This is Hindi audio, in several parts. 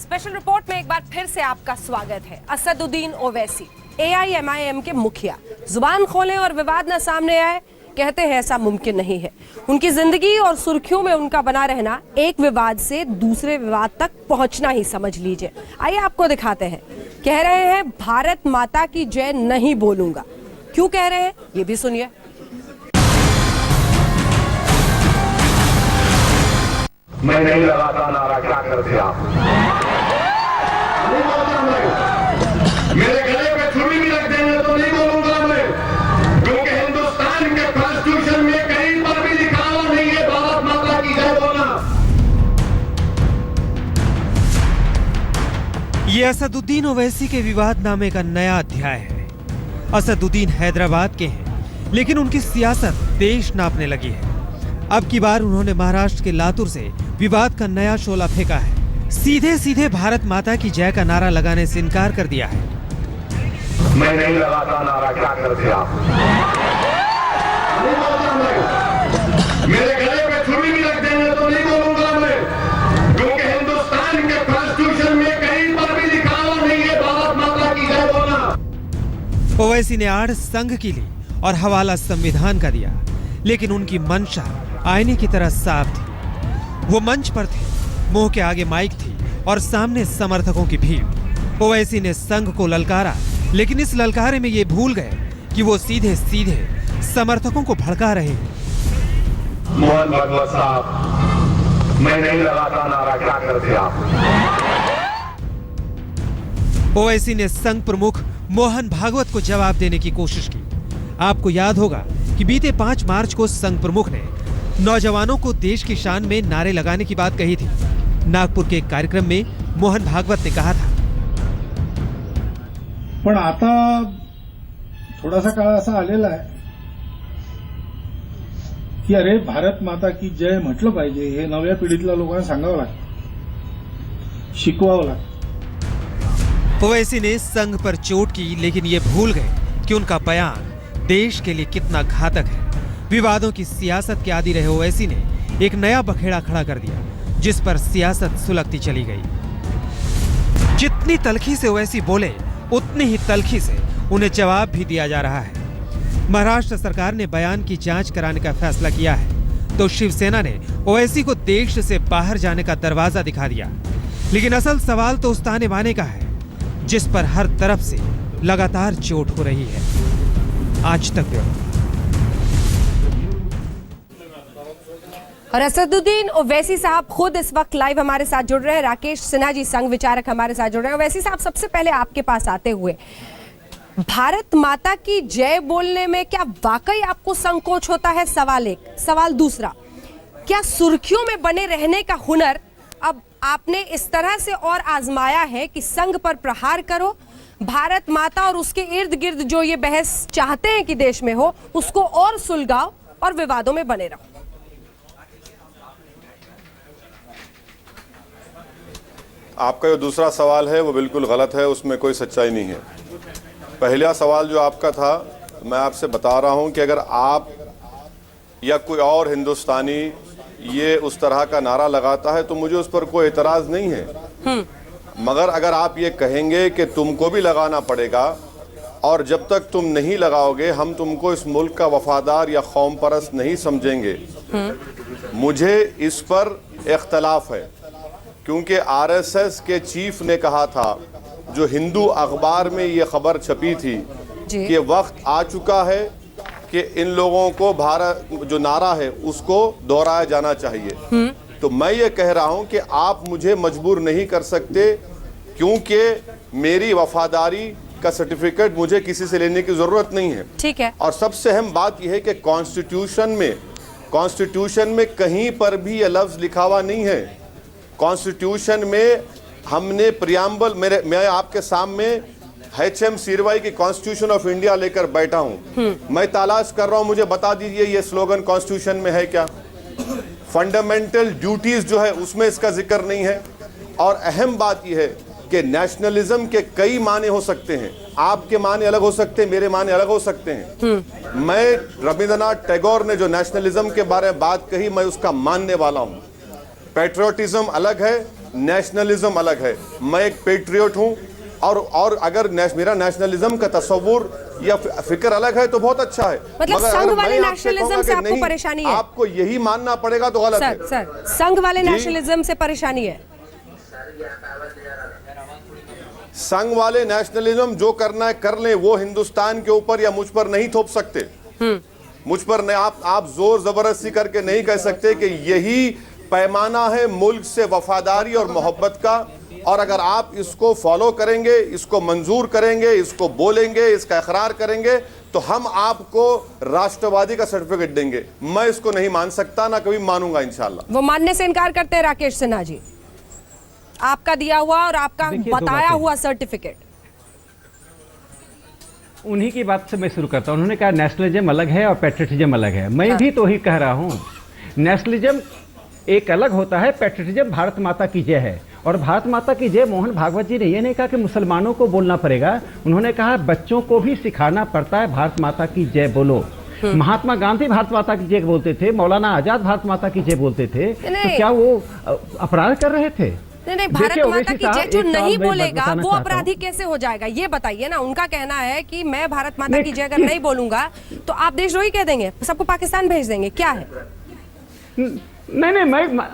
स्पेशल रिपोर्ट में एक बार फिर से आपका स्वागत है। असदुद्दीन ओवैसी AIMIM के मुखिया जुबान खोले और विवाद न सामने आए, कहते हैं ऐसा मुमकिन नहीं है। उनकी जिंदगी और सुर्खियों में उनका बना रहना एक विवाद से दूसरे विवाद तक पहुंचना ही समझ लीजिए। आइए आपको दिखाते हैं। कह रहे हैं भारत माता की जय नहीं बोलूंगा। क्यों कह रहे हैं ये भी सुनिए। मैं नहीं लगाता नारा, क्या करते आप? नहीं बोलता मैं। मेरे गले पे छुरी भी रख देंगे तो नहीं बोलूंगा मैं, क्योंकि हिंदुस्तान के कॉन्स्टिट्यूशन में कहीं पर भी लिखा हुआ नहीं है भारत माता की जय बोलना। ये असदुद्दीन ओवैसी के विवादनामे का नया अध्याय है। असदुद्दीन हैदराबाद के हैं, लेकिन उनकी सियासत देश नापने लगी है। अब की बार उन्होंने महाराष्ट्र के लातूर से विवाद का नया शोला फेंका है। सीधे सीधे भारत माता की जय का नारा लगाने से इनकार कर दिया है। मैं नहीं लगाता नारा, क्या करते आप? नहीं बोलता मैं। मेरे गले पे छुरी भी रख देंगे तो नहीं बोलूंगा मैं, क्योंकि हिंदुस्तान के कॉन्स्टिट्यूशन में कहीं पर भी लिखा हुआ नहीं है भारत माता की जय बोलना। ओवैसी ने आड़ संघ की ली और हवाला संविधान का दिया, लेकिन उनकी मंशा आईने की तरह साफ थी। वो मंच पर थे, मुंह के आगे माइक थी और सामने समर्थकों की भीड़। ओवैसी ने संघ को ललकारा, लेकिन इस ललकारे में ये भूल गए कि वो सीधे सीधे समर्थकों को भड़का रहे हैं। मोहन भागवत साहब, मैं नहीं लगाता नारा, क्या करते आप? ओवैसी ने संघ प्रमुख मोहन भागवत को जवाब देने की कोशिश की। आपको याद होगा कि बीते 5 मार्च को संघ प्रमुख ने नौजवानों को देश की शान में नारे लगाने की बात कही थी। नागपुर के एक कार्यक्रम में मोहन भागवत ने कहा था, पण आता थोडासा काळ असा आलेला आहे की अरे भारत माता की जय म्हटलं पाहिजे, हे नव्या पिढीतल्या लोकांना सांगावं लागतं, शिकवावं लागतं। ओवैसी ने संघ पर चोट की, लेकिन ये भूल गए कि उनका बयान देश के लिए कितना घातक है। विवादों की सियासत के आदी रहे ओवैसी ने एक नया बखेड़ा खड़ा कर दिया, जिस पर सियासत सुलगती चली गई। जितनी तलखी से ओवैसी बोले, उतनी ही तलखी से उन्हें जवाब भी दिया जा रहा है। महाराष्ट्र सरकार ने बयान की जांच कराने का फैसला किया है, तो शिवसेना ने ओवैसी को देश से बाहर जाने का दरवाजा दिखा दिया। लेकिन असल सवाल तो उस ताने बाने का है, जिस पर हर तरफ से लगातार चोट हो रही है। आज तक और असदुद्दीन ओवैसी साहब खुद इस वक्त लाइव हमारे साथ जुड़ रहे हैं। राकेश सिन्हा जी संघ विचारक हमारे साथ जुड़ रहे हैं। ओवैसी साहब, सबसे पहले आपके पास आते हुए, भारत माता की जय बोलने में क्या वाकई आपको संकोच होता है? सवाल एक। सवाल दूसरा, क्या सुर्खियों में बने रहने का हुनर अब आपने इस तरह से और आजमाया है कि संघ पर प्रहार करो, भारत माता और उसके इर्द गिर्द जो ये बहस चाहते हैं कि देश में हो, उसको और सुलगाओ और विवादों में बने रहो? आपका जो दूसरा सवाल है वो बिल्कुल गलत है, उसमें कोई सच्चाई नहीं है। पहला सवाल जो आपका था, मैं आपसे बता रहा हूं कि अगर आप या कोई और हिंदुस्तानी ये उस तरह का नारा लगाता है तो मुझे उस पर कोई एतराज नहीं है। मगर अगर आप ये कहेंगे कि तुमको भी लगाना पड़ेगा और जब तक तुम नहीं लगाओगे हम तुमको इस मुल्क का वफादार या कौम परस्त नहीं समझेंगे, मुझे इस पर इख्तलाफ है। क्योंकि RSS के चीफ ने कहा था, जो हिंदू अखबार में ये खबर छपी थी कि वक्त आ चुका है कि इन लोगों को भारत जो नारा है उसको दोहराया जाना चाहिए। तो मैं ये कह रहा हूं कि आप मुझे मजबूर नहीं कर सकते, क्योंकि मेरी वफादारी का सर्टिफिकेट मुझे किसी से लेने की जरूरत नहीं है। ठीक है। और सबसे अहम बात यह है कि कॉन्स्टिट्यूशन में कहीं पर भी यह लफ्ज लिखा हुआ नहीं है। कॉन्स्टिट्यूशन में हमने प्रियम्बल, मैं आपके सामने HM सीरवाई की कॉन्स्टिट्यूशन ऑफ इंडिया लेकर बैठा हूं। मैं तलाश कर रहा हूं, मुझे बता दीजिए ये स्लोगन कॉन्स्टिट्यूशन में है क्या? फंडामेंटल ड्यूटीज जो है उसमें इसका जिक्र नहीं है। और अहम बात यह है कि नेशनलिज्म के कई माने हो सकते हैं, आपके माने अलग हो सकते हैं, मेरे माने अलग हो सकते हैं। मैं रविंद्रनाथ टैगोर ने जो नेशनलिज्म के बारे में बात कही, मैं उसका मानने वाला हूं। पैट्रियोटिज्म अलग है नेशनलिज्म अलग है। मैं एक पेट्रियट हूं और अगर मेरा नेशनलिज्म का तस्वुर या फिक्र अलग है तो बहुत अच्छा है। मतलब मगर संघ अगर वाले मैं आपसे नेशनलिज्म कहूंगा से कि आपको नहीं, परेशानी है? आपको यही मानना पड़ेगा तो गलत है। सर संघ वाले नेशनलिज्म से परेशानी है? संघ वाले नेशनलिज्म जो करना है कर ले, वो हिंदुस्तान के ऊपर या मुझ पर नहीं थोप सकते। मुझ पर नहीं, आप जोर जबरदस्ती करके नहीं कह सकते कि यही पैमाना है मुल्क से वफादारी और मोहब्बत का, और अगर आप इसको फॉलो करेंगे, इसको मंजूर करेंगे, इसको बोलेंगे, इसका इकरार करेंगे तो हम आपको राष्ट्रवादी का सर्टिफिकेट देंगे। मैं इसको नहीं मान सकता, ना कभी मानूंगा इंशाल्लाह। वो मानने से इनकार करते हैं राकेश सिन्हा जी, आपका दिया हुआ और आपका बताया हुआ सर्टिफिकेट। उन्हीं की बात से मैं शुरू करता हूं। उन्होंने कहा नेशनलिज्म अलग है और पैट्रियटिज्म अलग है। मैं भी तो ही कह रहा हूं, नेशनलिज्म एक अलग होता है, पैट्रियटिज्म भारत माता की जय है। और भारत माता की जय मोहन भागवत जी ने ये नहीं कहा कि मुसलमानों को बोलना पड़ेगा, उन्होंने कहा बच्चों को भी सिखाना पड़ता है भारत माता की जय बोलो। महात्मा गांधी भारत माता की जय बोलते थे, मौलाना आजाद भारत माता की जय बोलते थे, तो क्या वो अपराध कर रहे थे? नहीं, भारत माता की जय जो नहीं बोलेगा वो अपराधी कैसे हो जाएगा, ये बताइए ना। उनका कहना है कि मैं भारत माता की जय अगर नहीं बोलूंगा तो आप देशद्रोही कह देंगे, सबको पाकिस्तान भेज देंगे, क्या है? नहीं,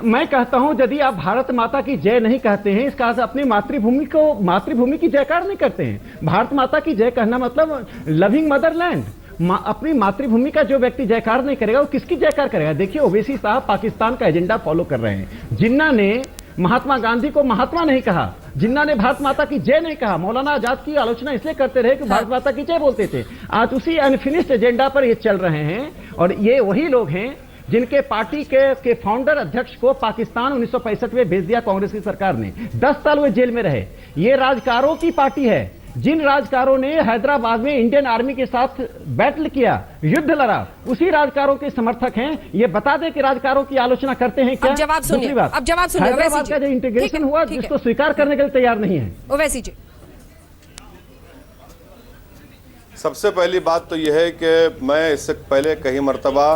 मैं कहता हूं यदि आप भारत माता की जय नहीं कहते हैं, इसका अर्थ अपनी मातृभूमि की जयकार नहीं करते हैं। भारत माता की जय कहना मतलब लविंग मदरलैंड। अपनी मातृभूमि का जो व्यक्ति जयकार नहीं करेगा वो किसकी जयकार करेगा? देखिए, ओवैसी साहब पाकिस्तान का एजेंडा फॉलो कर रहे हैं। जिन्ना ने महात्मा गांधी को महात्मा नहीं कहा, जिन्ना ने भारत माता की जय नहीं कहा, मौलाना आजाद की आलोचना इसलिए करते रहे कि भारत माता की जय बोलते थे। आज उसी अनफिनिश्ड एजेंडा पर ये चल रहे हैं, और ये वही लोग हैं जिनके पार्टी के फाउंडर अध्यक्ष को पाकिस्तान 1965 में भेज दिया कांग्रेस की सरकार ने। 10 साल वो जेल में रहे। ये राजकारों की पार्टी है। जिन राजकारों ने हैदराबाद में इंडियन आर्मी के साथ बैटल किया, युद्ध लड़ा, उसी राजकारों के समर्थक हैं। ये बता दें कि राजकारों की आलोचना करते हैं क्या? अब जवाब सुनिए, अब जवाब सुनिए। हैदराबाद का जो इंटीग्रेशन हुआ जिसको स्वीकार करने के लिए तैयार नहीं है। ओवैसी जी, सबसे पहली बात तो यह है कि मैं इससे पहले कई मरतबा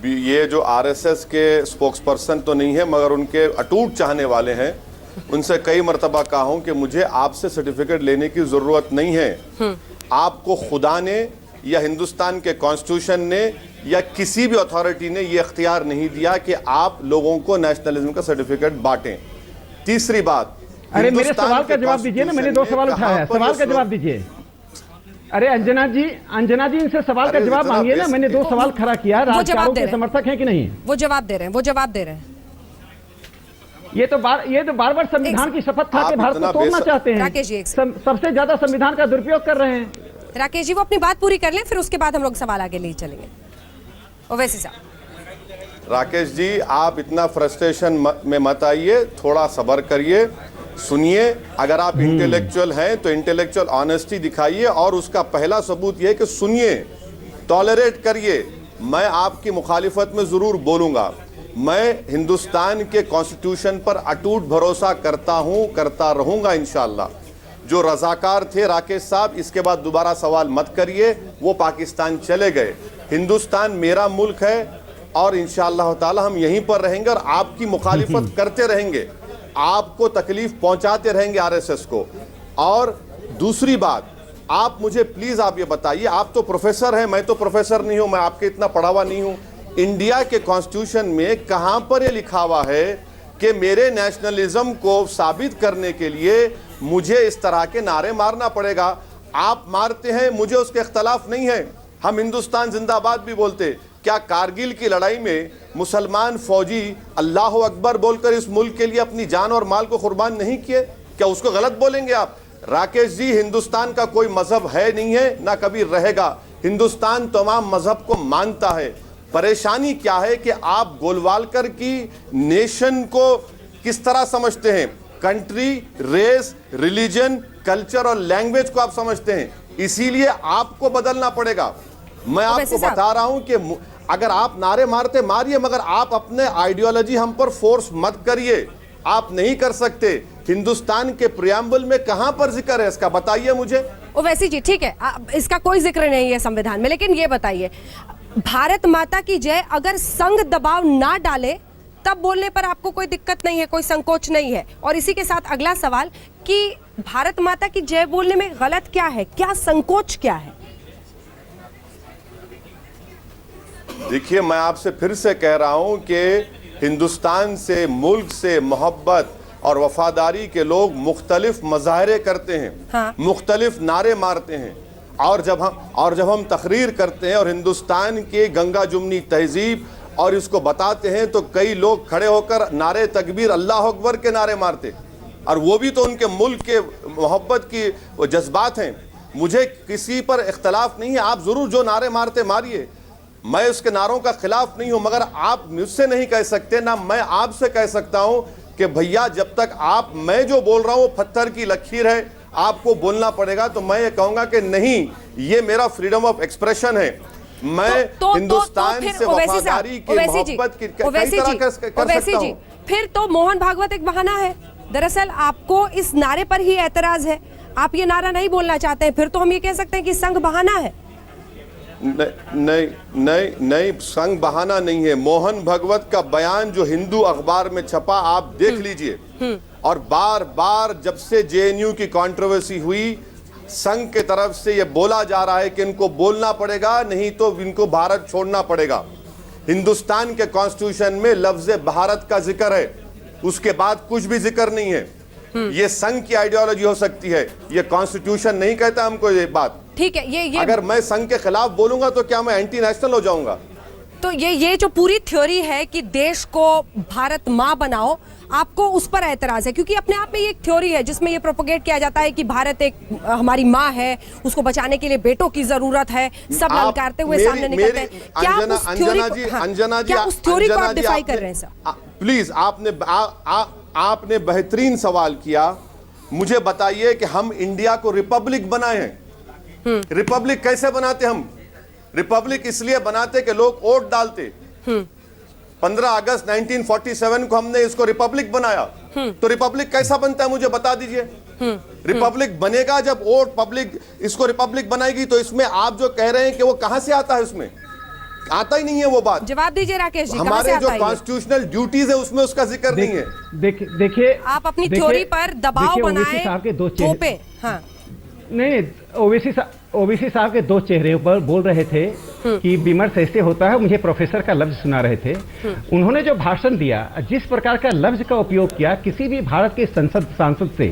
ये जो आरएसएस के स्पोक्सपर्सन तो नहीं है मगर उनके अटूट चाहने वाले हैं, उनसे कई मरतबा कहा हूं कि मुझे आपसे सर्टिफिकेट लेने की जरूरत नहीं है। आपको खुदा ने या हिंदुस्तान के कॉन्स्टिट्यूशन ने या किसी भी अथॉरिटी ने यह इख्तियार नहीं दिया कि आप लोगों को नेशनलिज्म का सर्टिफिकेट बांटें। तीसरी बात, अरे मेरे सवाल का जवाब दीजिए ना, मैंने 2 सवाल उठाया है, सवाल का जवाब दीजिए। अरे अंजना जी इनसे सवाल का जवाब मांगिए ना। मैंने 2 सवाल खड़ा किया। राजकारों के समर्थक हैं कि नहीं? वो जवाब दे रहे हैं। ये तो बार संविधान की शपथ खा के भारत को तोड़ना चाहते हैं। राकेश जी, सबसे ज्यादा संविधान का दुरुपयोग कर रहे हैं। राकेश जी, वो अपनी बात पूरी कर लें, फिर उसके बाद हम लोग सवाल आगे ले चलेंगे। ओवैसी साहब। राकेश जी, आप इतना फ्रस्ट्रेशन में मत आइए, थोड़ा सब्र करिए, सुनिए। अगर आप इंटेलेक्चुअल हैं तो इंटेलेक्चुअल ऑनेस्टी दिखाइए, और उसका पहला सबूत यह है कि सुनिए, टॉलरेट करिए। मैं आपकी मुखालिफत में जरूर बोलूंगा। मैं हिंदुस्तान के कॉन्स्टिट्यूशन पर अटूट भरोसा करता हूं, करता रहूंगा इंशाअल्लाह। जो रजाकार थे राकेश साहब, इसके बाद दोबारा सवाल मत करिए, वो पाकिस्तान चले गए। हिंदुस्तान मेरा मुल्क है और इंशाअल्लाह ताला हम यहीं पर रहेंगे और आपकी मुखालिफत करते रहेंगे, आपको तकलीफ पहुंचाते रहेंगे आरएसएस को। और दूसरी बात, आप मुझे प्लीज आप ये बताइए, आप तो प्रोफेसर हैं, मैं तो प्रोफेसर नहीं हूं, मैं आपके इतना पढ़ा हुआ नहीं हूं। इंडिया के कॉन्स्टिट्यूशन में कहां पर यह लिखा हुआ है कि मेरे नेशनलिज्म को साबित करने के लिए मुझे इस तरह के नारे मारना पड़ेगा? आप मारते हैं, मुझे उसके इख्तलाफ नहीं है। हम हिंदुस्तान जिंदाबाद भी बोलते। क्या कारगिल की लड़ाई में मुसलमान फौजी अल्लाह अकबर बोलकर इस मुल्क के लिए अपनी जान और माल को कुर्बान नहीं किए? क्या उसको गलत बोलेंगे आप? राकेश जी, हिंदुस्तान का कोई मजहब है नहीं है, ना कभी रहेगा। हिंदुस्तान तमाम मजहब को मानता है। परेशानी क्या है कि आप गोलवालकर की नेशन को किस तरह समझते हैं? कंट्री, रेस, रिलीजन, कल्चर और लैंग्वेज को आप समझते हैं, इसीलिए आपको बदलना पड़ेगा। मैं आपको बता रहा हूं कि अगर आप नारे मारते मारिए, मगर आप अपने आइडियोलॉजी हम पर फोर्स मत करिए। आप नहीं कर सकते। हिंदुस्तान के प्रियम्बल में कहां पर जिक्र है इसका, बताइए मुझे। ओवैसी जी, ठीक है, इसका कोई जिक्र नहीं है संविधान में, लेकिन ये बताइए, भारत माता की जय अगर संघ दबाव ना डाले तब बोलने पर आपको कोई दिक्कत नहीं है, कोई संकोच नहीं है। और इसी के साथ अगला सवाल कि भारत माता की जय बोलने में गलत क्या है, क्या संकोच क्या है? देखिए, मैं आपसे फिर से कह रहा हूं कि हिंदुस्तान से, मुल्क से मोहब्बत और वफादारी के लोग मुख्तलिफ मज़ाहरे करते हैं, हाँ। मुख्तलिफ नारे मारते हैं, और जब हम तकरीर करते हैं और हिंदुस्तान के गंगा जुमनी तहजीब और इसको बताते हैं तो कई लोग खड़े होकर नारे तकबीर अल्लाह अकबर के नारे मारते, और वो भी तो उनके मुल्क के मोहब्बत की वो जज्बात हैं। मुझे किसी पर इख्तलाफ नहीं है, आप ज़रूर जो नारे मारते मारिए, मैं उसके नारों का खिलाफ नहीं हूं, मगर आप मुझसे नहीं कह सकते, ना मैं आपसे कह सकता हूं कि भैया जब तक मैं जो बोल रहा हूं वो पत्थर की लकीर है, आपको बोलना पड़ेगा। तो मैं ये कहूंगा कि नहीं, ये मेरा फ्रीडम ऑफ एक्सप्रेशन है। मैं हिंदुस्तान से वफादारी की मोहब्बत की कई तरह कर सकता हूं। फिर तो मोहन भागवत एक बहाना है। दरअसल आपको इस नारे पर ही एतराज है, आप ये नारा नहीं बोलना चाहते हैं, फिर तो हम ये कह सकते हैं कि संघ बहाना है। नहीं, संग बहाना नहीं है। मोहन भगवत का बयान जो हिंदू अखबार में छपा, आप देख लीजिए। और बार बार जब से जेएनयू की कंट्रोवर्सी हुई, संघ के तरफ से यह बोला जा रहा है कि इनको बोलना पड़ेगा, नहीं तो इनको भारत छोड़ना पड़ेगा। हिंदुस्तान के कॉन्स्टिट्यूशन में लफ्ज भारत का जिक्र है, उसके बाद कुछ भी जिक्र नहीं है। ये संघ की आइडियोलॉजी हो सकती है, ये कॉन्स्टिट्यूशन नहीं कहता हमको ये बात। ठीक है, ये अगर मैं संघ के खिलाफ बोलूंगा तो क्या मैं एंटी नेशनल हो जाऊंगा? तो ये जो पूरी थ्योरी है कि देश को भारत माँ बनाओ, आपको उस पर एतराज है, क्योंकि अपने आप में ये एक थ्योरी है जिसमें ये प्रोपोगेट किया जाता है कि भारत एक हमारी माँ है, उसको बचाने के लिए बेटों की जरूरत है, सब ललकारते हुए सामने निकलते हैं। क्या उस थ्योरी को आप डिफाई कर रहे हैं सर? प्लीज, आपने बेहतरीन सवाल किया। मुझे बताइए कि हम इंडिया को रिपब्लिक बनाए हैं। रिपब्लिक कैसे बनाते? हम रिपब्लिक इसलिए बनाते कि लोग वोट डालते। 15 अगस्त 1947 को हमने इसको रिपब्लिक बनाया। तो रिपब्लिक कैसा बनता है मुझे बता दीजिए। रिपब्लिक बनेगा जब वोट पब्लिक इसको रिपब्लिक बनाएगी। तो इसमें आप जो कह रहे हैं कि वो कहां से आता है, उसमें आता ही नहीं है वो बात। जवाब दीजिए राकेश जी, हमारे जो कॉन्स्टिट्यूशनल ड्यूटीज है उसमें उसका जिक्र नहीं है। देखिए, आप अपनी थ्योरी पर दबाव बनाए, थोपे। हाँ, नहीं, ओवैसी साहब के दो चेहरे पर बोल रहे थे कि विमर्श ऐसे होता है। मुझे प्रोफेसर का लफ्ज सुना रहे थे। उन्होंने जो भाषण दिया, जिस प्रकार का लफ्ज का उपयोग किया, किसी भी भारत के सांसद से,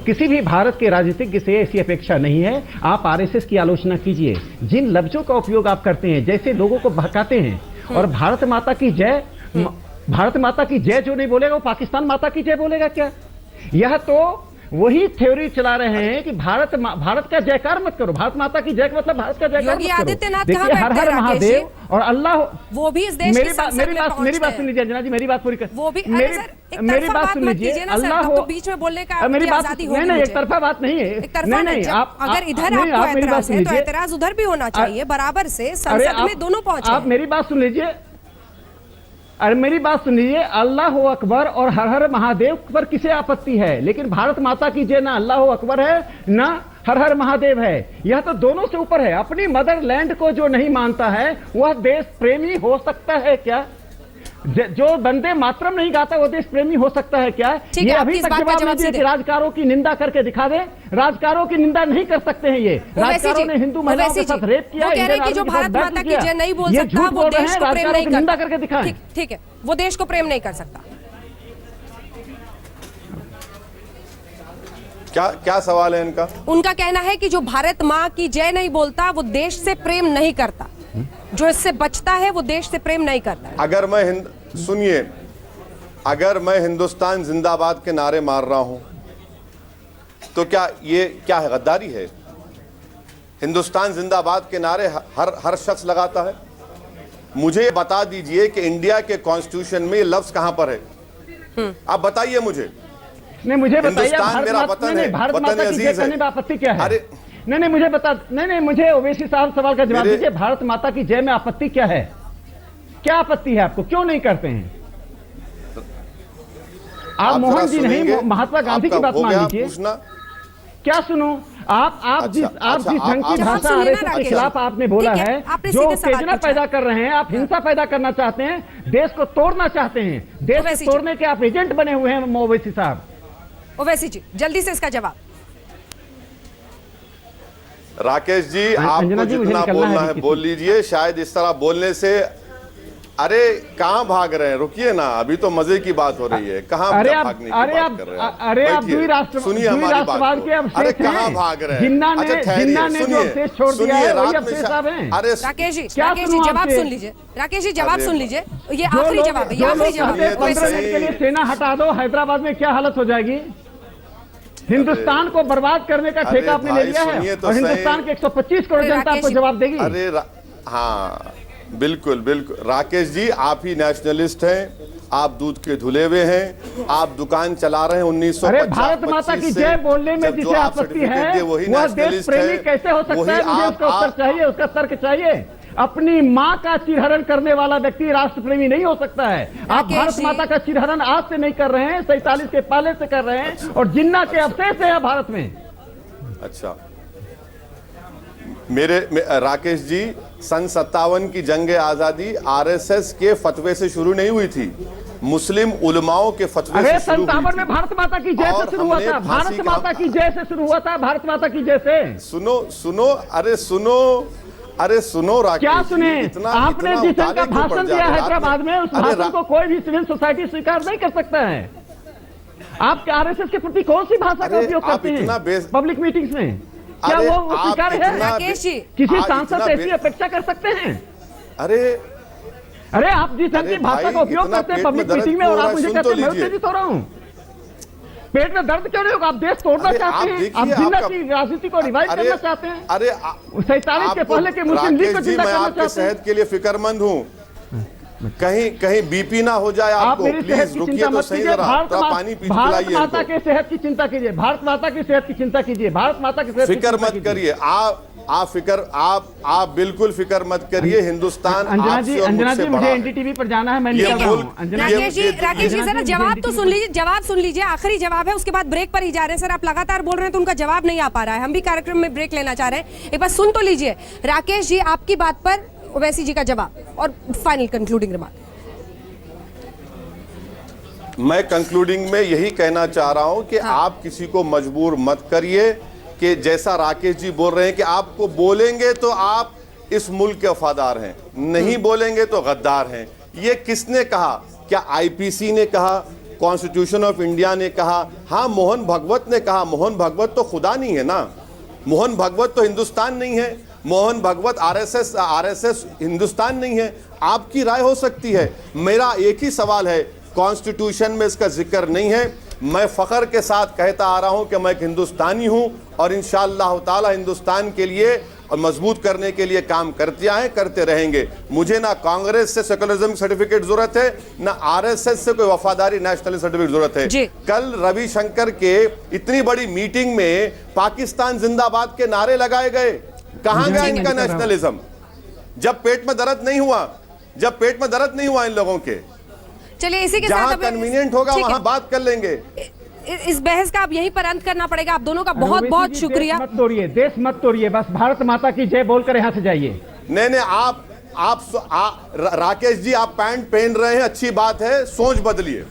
किसी भी भारत के राजनीतिज्ञ से ऐसी अपेक्षा नहीं है। आप आरएसएस की आलोचना कीजिए, जिन लफ्जों का उपयोग आप करते हैं, जैसे लोगों को भड़काते हैं। और भारत माता की जय, भारत माता की जय जो नहीं बोलेगा वो पाकिस्तान माता की जय बोलेगा क्या? यह तो वही थ्योरी चला रहे हैं कि भारत का जयकार मत करो, भारत माता की जय का मतलब भारत का जयकार मत करो। देखिए, हर हर महादेव और अल्लाह, वो भी इस देश मेरी बात सुन लीजिए अंजना जी, मेरी बात पूरी कर। वो भी मेरी बात सुन लीजिए। अल्लाह हो, बीच में बोलने का मेरी बात नहीं, एक तरफा बात नहीं है। नहीं, आप अगर इधर आपको एतराज है तो एतराज उधर भी होना चाहिए बराबर से। संसद में दोनों पहुंचे। आप मेरी बात सुन लीजिए, अरे मेरी बात सुन लीजिए। अल्लाह अकबर और हर हर महादेव पर किसे आपत्ति है? लेकिन भारत माता की जय ना अल्लाह अकबर है ना हर हर महादेव है। यह तो दोनों से ऊपर है। अपनी मदरलैंड को जो नहीं मानता है वह देश प्रेमी हो सकता है क्या? जो वंदे मातरम नहीं गाता वो देश प्रेमी हो सकता है क्या? ये अभी तक जवाब नहीं दिया कि राजकारों की निंदा करके दिखा दे। राजकारों की निंदा नहीं कर सकते हैं ये। राजकारों ने हिंदू महिलाओं के साथ रेप किया, जो भारत माता की जय नहीं बोल सकता वो देश को प्रेम नहीं निंदा करके दिखाएं। ठीक है, वो देश को प्रेम नहीं कर सकता। क्या सवाल है इनका? उनका कहना है कि जो भारत माँ की जय नहीं बोलता वो देश से प्रेम नहीं करता, जो इससे बचता है वो देश से प्रेम नहीं करता है। अगर मैं हिंदुस्तान जिंदाबाद के नारे मार रहा हूं तो क्या है, गद्दारी है? हिंदुस्तान जिंदाबाद के नारे हर शख्स लगाता है। मुझे बता दीजिए कि इंडिया के कॉन्स्टिट्यूशन में ये लफ्ज कहां पर है? आप बताइए मुझे। नहीं, मुझे बताइए। हिंदुस्तान मेरा वतन है, वतन अजीज है। आपत्ति क्या है? अरे नहीं, मुझे बता। नहीं, मुझे ओवैसी साहब सवाल का जवाब दीजिए। भारत माता की जय में आपत्ति क्या है? क्या आपत्ति है आपको? क्यों नहीं करते हैं आप? मोहन जी नहीं, महात्मा गांधी की बात मान लीजिए। क्या सुनो, आप जिस ढंग की जवाब भाषा सुनिए ना आरएसएस के राकेश खिलाफ जी। आपने बोला ठीक है, है, आपने जो सीधे सवाल उत्तेजना पूछा। पैदा कर रहे हैं, आप हिंसा पैदा करना चाहते हैं, देश को तोड़ना चाहते हैं, देश ओवैसी को जी। तोड़ने के आप एजेंट बने हुए हैं ओवैसी साहब। ओवैसी जी जल्दी से इसका जवाब। राकेश जी, अंजना आपको जी, मुझे जितना निकलना बोलना है है किसी- बोल लीजिए। शायद इस तरह बोलने से, अरे कहाँ भाग रहे हैं? रुकिए ना, अभी तो मजे की बात हो रही है। कहाँ अरे भागने आप की अरे बात आप कर रहे हैं? अरे आप बैठिए, दुई सुनिए हमारी बात राष्ट्रवाद को। के अवशेष अरे हैं। कहाँ भाग रहे हैं? जिन्ना ने ठहरिए, जो अवशेष छोड़ दिया है वही अवशेष साहब हैं। अरे राकेश जी क्या सुनूं जवाब आपसे? सुन लीजिए। राकेश जी जवाब अरे सुन लीजिए, ये आखिरी जवाब है, ये जो आखिरी लोग जवाब कहते हैं है। 15 ओवैसी मिनट के लिए सेना हटा दो, हैदराबाद में क्या हालत हो जाएगी? हिंदुस्तान को बर्बाद करने का अरे ठेका आपने ले भाई, लिया सुनिए है तो और सही। हिंदुस्तान के 125 करोड़ अरे जनता राकेश आपको जी- जवाब देगी। अरे हाँ, बिल्कुल बिल्कुल राकेश जी, आप ही नेशनलिस्ट हैं, आप दूध के धुले हुए हैं, आप दुकान चला रहे हैं 1950 अरे भारत माता की जय बोलने में जिसे आपत्ति है वह देश प्रेमी कैसे हो सकता है? मुझे उसका उत्तर चाहिए, उसका तर्क चाहिए। अपनी माँ का चिरहरण करने वाला व्यक्ति राष्ट्र प्रेमी नहीं हो सकता है। आप राकेश भारत जी- माता का चिरहरण आज से नहीं कर रहे हैं, 47 के पहले से कर रहे हैं और जिन्ना के अवशेष है भारत में। अच्छा, राकेश जी, सन 57 की जंग आजादी आरएसएस के फतवे से शुरू नहीं हुई थी, मुस्लिम उलमाओं के फतवे अरे से शुरू हुई 57 में थी। भारत माता की जय और से शुरू हुआ हमने था, फांसी भारत का- माता की जय से शुरू हुआ था, भारत माता की जय से। अरे सुनो राकेश क्या जी, सुने? इतना आपने इतना जिस ढंग का उतारे क्यों पड़ भाषण जा दिया रहे हैं? हैदराबाद में, उस अरे भाषण को कोई भी सिविल सोसाइटी स्वीकार नहीं कर सकता है। आप आरएसएस के प्रति कौन सी भाषा का अरे, उपयोग आप करते इतना हैं पब्लिक मीटिंग्स में? क्या अरे, वो आप स्वीकार है? इतना राकेश जी, किसी आप सांसद इतना से ऐसी अपेक्षा कर सकते हैं? अरे आप जिस ढंग अरे की भाषा भाई, का उपयोग इतना करते हैं पेट में पब्लिक दर्द मीटिंग में क्यों और हो आप रहा है? मुझे सुन कहते तो हैं मैं लीजिए। उत्तेजित हो रहा हूं। पेट में दर्द क्यों नहीं होगा? आप देश तोड़ना अरे, चाहते आप हैं, देखिए, आप जिन्ना आपका- की राजनीति को रिवाइव करना चाहते हैं। 47 के पहले के मुस्लिम लीग को राकेश जी, जिंदा मैं करना आपके चाहते हैं। सेहत के लिए फिक्रमंद हूँ, कहीं बीपी ना हो जाए आप आपको। मेरी सेहत प्लीज की रुकिए चिंता तो मत सही कीजिए। जरा, थोड़ा पानी भारत पिलाइए माता इनको। के सेहत की चिंता कीजिए, भारत माता की सेहत की चिंता कीजिए, भारत माता की सेहत की फिक्र चिंता मत कीजिए। करिए, आप बिल्कुल फिक्र मत करिए। हिंदुस्तान अंजना आपसे जी, और अंजना मुझसे जी, बड़ा मुझे है। एनडीटीवी पर जाना है, मैं ये निकल रहा मुल्क- हूँ। अंजना ये- राकेश जी ये- राकेश जी अंजना जरा जी, जवाब मुझे तो सुन लीजिए, जवाब सुन लीजिए, आखिरी जवाब है, उसके बाद ब्रेक पर ही जा रहे हैं। सर आप लगातार बोल रहे हैं तो उनका जवाब नहीं आ पा रहा है, हम भी कार्यक्रम में ब्रेक लेना चाह रहे हैं। एक बार सुन तो लीजिए राकेश जी, आपकी बात पर ओवैसी जी का जवाब और फाइनल कंक्लूडिंग रिमार्क। मैं कंक्लूडिंग में यही कहना चाह रहा हूं कि आप किसी को मजबूर मत करिए कि जैसा राकेश जी बोल रहे हैं कि आपको बोलेंगे तो आप इस मुल्क के वफादार हैं, नहीं बोलेंगे तो गद्दार हैं। ये किसने कहा? क्या आईपीसी ने कहा? कॉन्स्टिट्यूशन ऑफ इंडिया ने कहा? हाँ, मोहन भगवत ने कहा। मोहन भगवत तो खुदा नहीं है ना, मोहन भगवत तो हिंदुस्तान नहीं है, मोहन भगवत आरएसएस हिंदुस्तान नहीं है। आपकी राय हो सकती है, मेरा एक ही सवाल है, कॉन्स्टिट्यूशन में इसका जिक्र नहीं है। मैं फख्र के साथ कहता आ रहा हूं कि मैं एक हिंदुस्तानी हूं और इंशाअल्लाह ताला हिंदुस्तान के लिए और मजबूत करने के लिए काम करते आए, करते रहेंगे। मुझे ना कांग्रेस से सेकुलरिज्म सर्टिफिकेट जरूरत है, ना आरएसएस से कोई वफादारी नेशनल सर्टिफिकेट जरूरत है। जी। कल रविशंकर के इतनी बड़ी मीटिंग में पाकिस्तान जिंदाबाद के नारे लगाए गए, कहां गया इनका नेशनलिज्म? जब पेट में दर्द नहीं हुआ इन लोगों के। चलिए इसी के जहां साथ अब- कन्वीनियंट होगा ठीक है। वहां बात कर लेंगे। इस बहस का अब यहीं पर अंत करना पड़ेगा। आप दोनों का बहुत बहुत शुक्रिया। देश मत तोड़िए, बस भारत माता की जय बोलकर यहाँ से जाइए। नहीं, राकेश जी, आप पैंट पहन रहे हैं, अच्छी बात है, सोच बदलिए।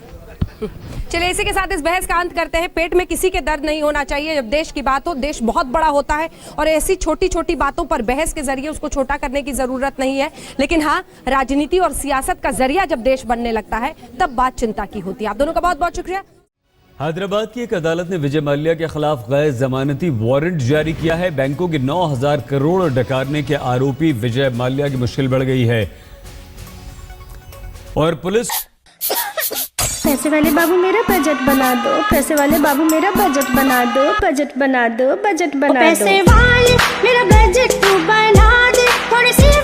चलिए इसी के साथ इस बहस का अंत करते हैं। पेट में किसी के दर्द नहीं होना चाहिए। जब देश की बात हो, देश बहुत बड़ा होता है और ऐसी छोटी छोटी बातों पर बहस के जरिए उसको छोटा करने की जरूरत नहीं है। लेकिन हाँ, राजनीति और सियासत का जरिया जब देश बनने लगता है तब बात चिंता की होती है। आप दोनों का बहुत बहुत शुक्रिया। हैदराबाद की एक अदालत ने विजय माल्या के खिलाफ गैर जमानती वारंट जारी किया है। बैंकों के 9,000 करोड़ डकारने के आरोपी विजय माल्या की मुश्किल बढ़ गई है और पुलिस। पैसे वाले बाबू मेरा बजट बना दो, पैसे वाले बाबू मेरा बजट बना दो, बजट बना दो, बजट बना दो। पैसे वाले मेरा बजट तू बना दे, थोड़ी सी